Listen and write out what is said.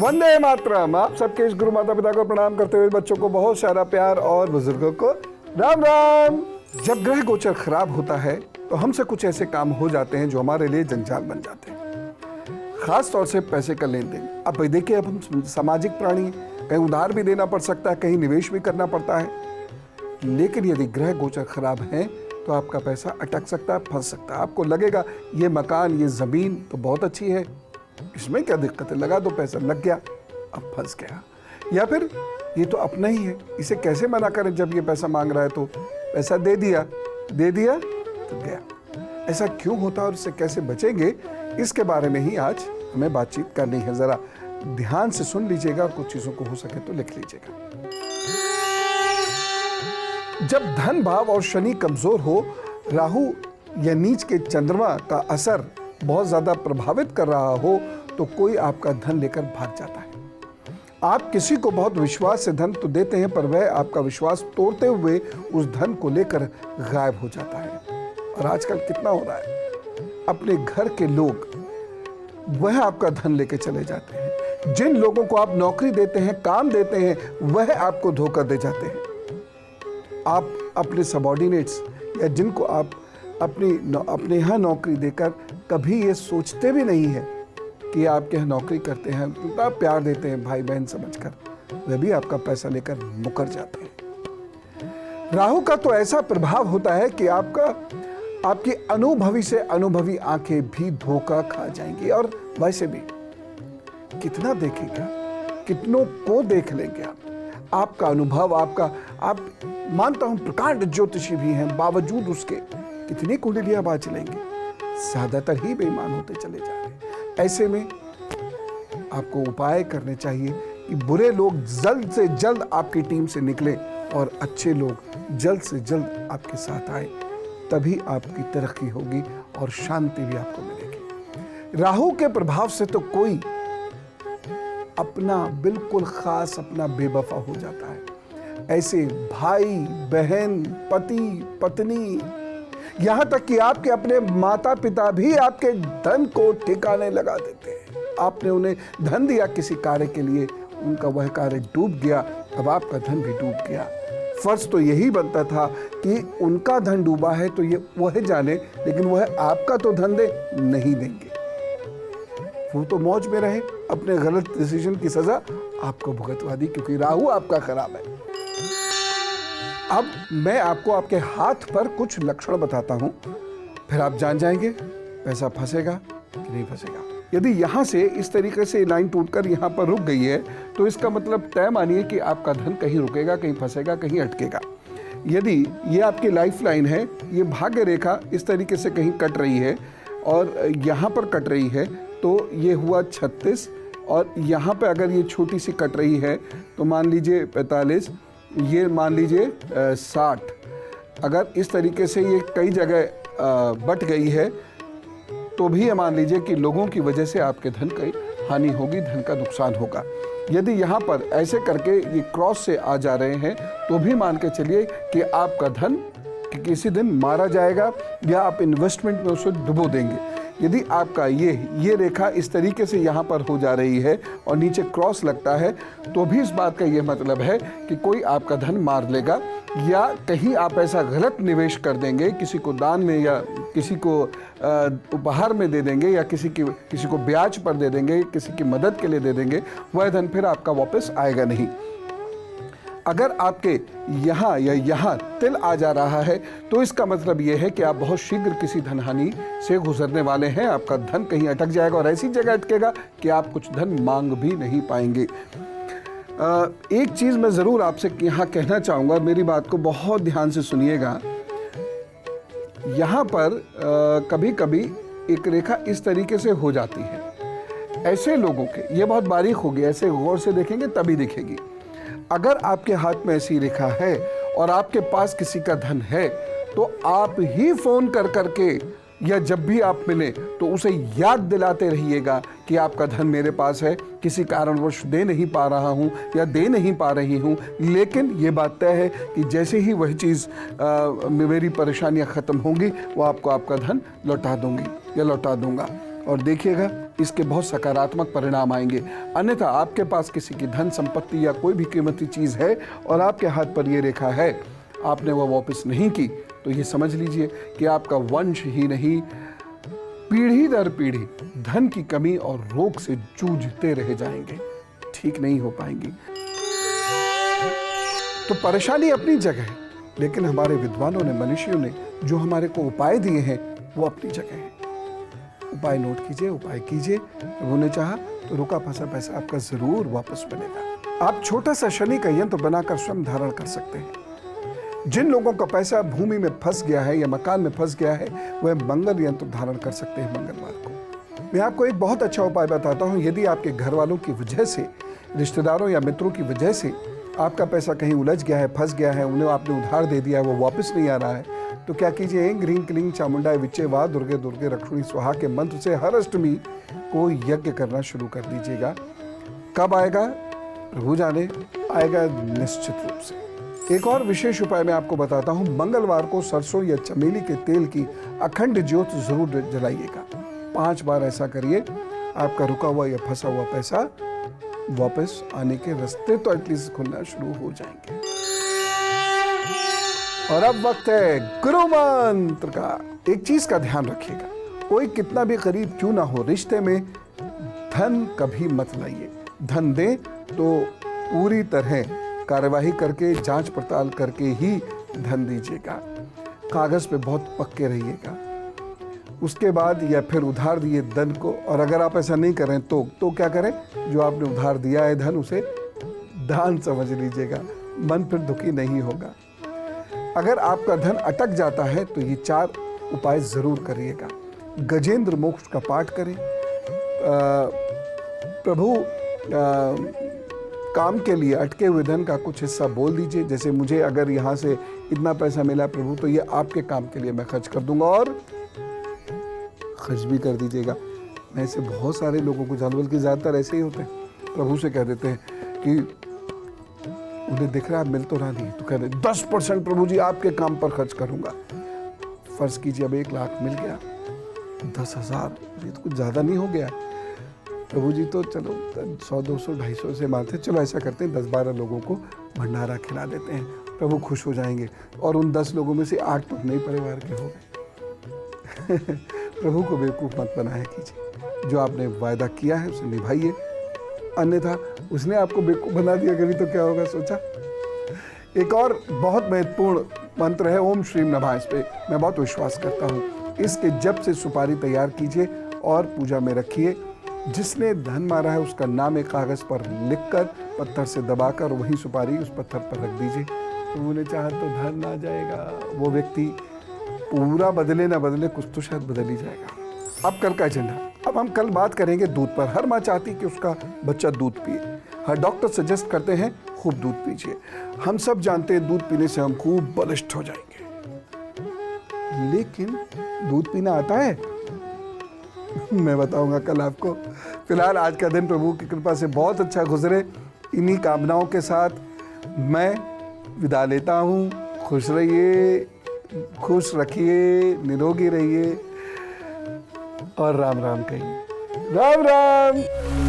वंदे मातरम। आप सबके इस गुरु माता पिता को प्रणाम करते हुए बच्चों को बहुत सारा प्यार और बुजुर्गों को राम राम। जब ग्रह गोचर खराब होता है तो हमसे कुछ ऐसे काम हो जाते हैं जो हमारे लिए जंजाल बन जाते हैं, खास तौर से पैसे का लेन देन। अब देखिए, अब हम सामाजिक प्राणी हैं, कहीं उधार भी देना पड़ सकता है, कहीं निवेश भी करना पड़ता है। लेकिन यदि ग्रह गोचर खराब है तो आपका पैसा अटक सकता है, फंस सकता है। आपको लगेगा ये मकान, ये जमीन तो बहुत अच्छी है, इसमें क्या दिक्कत है, लगा दो, पैसा लग गया, अब फंस गया। या फिर ये तो अपना ही है, इसे कैसे मना करें, जब ये पैसा मांग रहा है तो पैसा दे दिया तो गया। ऐसा क्यों होता है और इससे कैसे बचेंगे, इसके बारे में ही आज हमें बातचीत करनी है। जरा ध्यान से सुन लीजिएगा और कुछ चीजों को हो सके तो लिख लीजिएगा। जब धन भाव और शनि कमजोर हो, राहु या नीच के चंद्रमा का असर बहुत ज्यादा प्रभावित कर रहा हो, तो कोई आपका धन लेकर भाग जाता है। आप किसी को बहुत विश्वास से धन तो देते हैं, पर वह आपका विश्वास तोड़ते हुए उस धन को लेकर गायब हो जाता है। और आजकल कितना हो रहा है, अपने घर के लोग वह आपका धन लेके चले जाते हैं। जिन लोगों को आप नौकरी देते हैं, काम देते हैं, वह आपको धोखा दे जाते हैं। आप अपने सबॉर्डिनेट्स या जिनको आप अपने यहाँ नौकरी देकर कभी ये सोचते भी नहीं है कि आपके यहाँ नौकरी करते हैं, उतना प्यार देते हैं भाई बहन समझकर, वे भी आपका पैसा लेकर मुकर जाते हैं। राहु का तो ऐसा प्रभाव होता है कि आपकी अनुभवी से अनुभवी आंखें भी धोखा खा जाएंगी। और वैसे भी कितना देखेगा, कितनों को देख लेंगे आपका अनुभव, आप मानता हूं प्रकांड ज्योतिषी भी हैं, बावजूद उसके कितनी कुंडलियां लेंगे, ज्यादातर ही बेईमान होते चले जा रहे हैं। ऐसे में आपको उपाय करने चाहिए कि बुरे लोग जल्द से जल्द आपकी टीम से निकले और अच्छे लोग जल्द से जल्द आपके साथ आए, तभी आपकी तरक्की होगी और शांति भी आपको मिलेगी। राहु के प्रभाव से तो कोई अपना बिल्कुल खास अपना बेवफा हो जाता है। ऐसे भाई बहन, पति पत्नी, यहां तक कि आपके अपने माता पिता भी आपके धन को ठिकाने लगा देते हैं। आपने उन्हें धन दिया किसी कार्य के लिए, उनका वह कार्य डूब गया, अब आपका धन भी डूब गया। फर्ज तो यही बनता था कि उनका धन डूबा है तो ये वह जाने, लेकिन वह आपका तो धन दे नहीं देंगे। वो तो मौज में रहे, अपने गलत डिसीजन की सजा आपको भुगतवा दी, क्योंकि राहु आपका खराब है। अब मैं आपको आपके हाथ पर कुछ लक्षण बताता हूं, फिर आप जान जाएंगे पैसा फंसेगा कि नहीं फंसेगा। यदि यहां से इस तरीके से लाइन टूटकर यहां पर रुक गई है, तो इसका मतलब तय मानिए कि आपका धन कहीं रुकेगा, कहीं फंसेगा, कहीं अटकेगा। यदि ये आपकी लाइफ लाइन है, ये भाग्य रेखा इस तरीके से कहीं कट रही है और यहाँ पर कट रही है, तो ये हुआ 36, और यहाँ पे अगर ये छोटी सी कट रही है तो मान लीजिए 45, ये मान लीजिए 60। अगर इस तरीके से ये कई जगह बट गई है तो भी ये मान लीजिए कि लोगों की वजह से आपके धन की हानि होगी, धन का नुकसान होगा। यदि यहाँ पर ऐसे करके ये क्रॉस से आ जा रहे हैं तो भी मान के चलिए कि आपका धन किसी दिन मारा जाएगा या आप इन्वेस्टमेंट में उसे डुबो देंगे। यदि आपका ये रेखा इस तरीके से यहाँ पर हो जा रही है और नीचे क्रॉस लगता है, तो भी इस बात का ये मतलब है कि कोई आपका धन मार लेगा, या कहीं आप ऐसा गलत निवेश कर देंगे, किसी को दान में या किसी को उपहार में दे देंगे, या किसी को ब्याज पर दे देंगे, किसी की मदद के लिए दे देंगे, वह धन फिर आपका वापस आएगा नहीं। अगर आपके यहाँ या यहाँ तिल आ जा रहा है तो इसका मतलब यह है कि आप बहुत शीघ्र किसी धनहानि से गुजरने वाले हैं। आपका धन कहीं अटक जाएगा और ऐसी जगह अटकेगा कि आप कुछ धन मांग भी नहीं पाएंगे। एक चीज़ मैं ज़रूर आपसे यहाँ कहना चाहूँगा, मेरी बात को बहुत ध्यान से सुनिएगा। यहाँ पर कभी कभी एक रेखा इस तरीके से हो जाती है। ऐसे लोगों के, ये बहुत बारीक होगी, ऐसे गौर से देखेंगे तभी दिखेगी। अगर आपके हाथ में ऐसी रेखा है और आपके पास किसी का धन है, तो आप ही फोन कर करके या जब भी आप मिले तो उसे याद दिलाते रहिएगा कि आपका धन मेरे पास है, किसी कारणवश दे नहीं पा रहा हूँ या दे नहीं पा रही हूँ, लेकिन ये बात तय है कि जैसे ही वह चीज़ मेरी परेशानियाँ ख़त्म होंगी, वो आपको आपका धन लौटा दूंगी या लौटा दूंगा। और देखिएगा इसके बहुत सकारात्मक परिणाम आएंगे। अन्यथा आपके पास किसी की धन संपत्ति या कोई भी कीमती चीज़ है और आपके हाथ पर ये रेखा है, आपने वो वापस नहीं की, तो ये समझ लीजिए कि आपका वंश ही नहीं, पीढ़ी दर पीढ़ी धन की कमी और रोग से जूझते रह जाएंगे, ठीक नहीं हो पाएंगी। तो परेशानी अपनी जगह है, लेकिन हमारे विद्वानों ने, मनीषियों ने जो हमारे को उपाय दिए हैं वो अपनी जगह है। उपाय नोट कीजिए, उपाय कीजिए। प्रभु ने चाहा तो रुका फंसा पैसा आपका जरूर वापस मिलेगा। आप छोटा सा शनि का यंत्र बनाकर स्वयं धारण कर सकते हैं। जिन लोगों का पैसा भूमि में फंस गया है या मकान में फंस गया है, वह मंगल यंत्र धारण कर सकते हैं मंगलवार को। मैं आपको एक बहुत अच्छा उपाय बताता हूं। यदि आपके घर वालों की वजह से, रिश्तेदारों या मित्रों की वजह से आपका पैसा कहीं उलझ गया है, फंस गया है, उन्हें आपने उधार दे दिया है, वो वापस नहीं आ रहा है, तो क्या कीजिए, ह्रीं क्लीं चामुंडाय विच्चे वा दुर्गे दुर्गे रक्षुणी स्वाहा के मंत्र से हर अष्टमी को यज्ञ करना शुरू कर दीजिएगा। कब आएगा प्रभु जाने, आएगा निश्चित रूप से। एक और विशेष उपाय मैं आपको बताता हूँ। मंगलवार को सरसों या चमेली के तेल की अखंड ज्योत जरूर जलाइएगा। 5 बार ऐसा करिए, आपका रुका हुआ या फंसा हुआ पैसा वापस आने के रास्ते तो एटलीस्ट खुलना शुरू हो जाएंगे। और अब वक्त है गुरु मंत्र का। एक चीज का ध्यान रखिएगा, कोई कितना भी करीब क्यों ना हो, रिश्ते में धन कभी मत लाइए। धन दे तो पूरी तरह कार्यवाही करके, जांच पड़ताल करके ही धन दीजिएगा। कागज पे बहुत पक्के रहिएगा। उसके बाद या फिर उधार दिए धन को, और अगर आप ऐसा नहीं करें तो क्या करें, जो आपने उधार दिया है धन, उसे दान समझ लीजिएगा। मन फिर दुखी नहीं होगा। अगर आपका धन अटक जाता है तो ये 4 उपाय जरूर करिएगा। गजेंद्र मोक्ष का पाठ करें। प्रभु काम के लिए अटके हुए धन का कुछ हिस्सा बोल दीजिए। जैसे मुझे अगर यहाँ से इतना पैसा मिला प्रभु, तो ये आपके काम के लिए मैं खर्च कर दूंगा, और खर्च भी कर दीजिएगा। मैं ऐसे बहुत सारे लोगों को जानवर की ज़्यादातर ऐसे ही होते हैं, प्रभु से कह देते हैं कि उन्हें दिख रहा है मिल तो रहा नहीं, तो कह रहे 10% प्रभु जी आपके काम पर खर्च करूंगा। फर्ज कीजिए अब 1 लाख मिल गया, 10,000, ये तो कुछ ज़्यादा नहीं हो गया प्रभु जी, तो चलो 100, 200, 250 से मारते, चलो ऐसा करते हैं 10-12 लोगों को भंडारा खिला देते हैं, प्रभु खुश हो जाएंगे। और उन 10 लोगों में से 8 तो अपने ही परिवार के हो गए। प्रभु को बेवकूफ़ मत बनाया कीजिए। जो आपने वायदा किया है उसे निभाइए, अन्यथा उसने आपको बेवकूफ़ बना दिया कभी तो क्या होगा सोचा। एक और बहुत महत्वपूर्ण मंत्र है ओम श्रीम नमः। इस पे मैं बहुत विश्वास करता हूँ। इसके जप से सुपारी तैयार कीजिए और पूजा में रखिए। जिसने धन मारा है उसका नाम एक कागज पर लिखकर पत्थर से दबाकर वही सुपारी उस पत्थर पर रख दीजिए। तो उन्हें चाहे तो धन ना जाएगा, वो व्यक्ति पूरा बदले ना बदले कुछ तो शायद बदल ही जाएगा। अब कल का एजेंडा, अब हम कल बात करेंगे दूध पर। हर माँ चाहती कि उसका बच्चा दूध पिए, हर डॉक्टर सजेस्ट करते हैं खूब दूध पीजिए। हम सब जानते हैं दूध पीने से हम खूब बलिष्ठ हो जाएंगे, लेकिन दूध पीना आता है? मैं बताऊंगा कल आपको। फिलहाल आज का दिन प्रभु की कृपा से बहुत अच्छा गुजरे। इन्हीं कामनाओं के साथ मैं विदा लेता हूँ। खुश रहिए, खुश रखिए, निरोगी रहिए और राम राम कहिए। राम राम।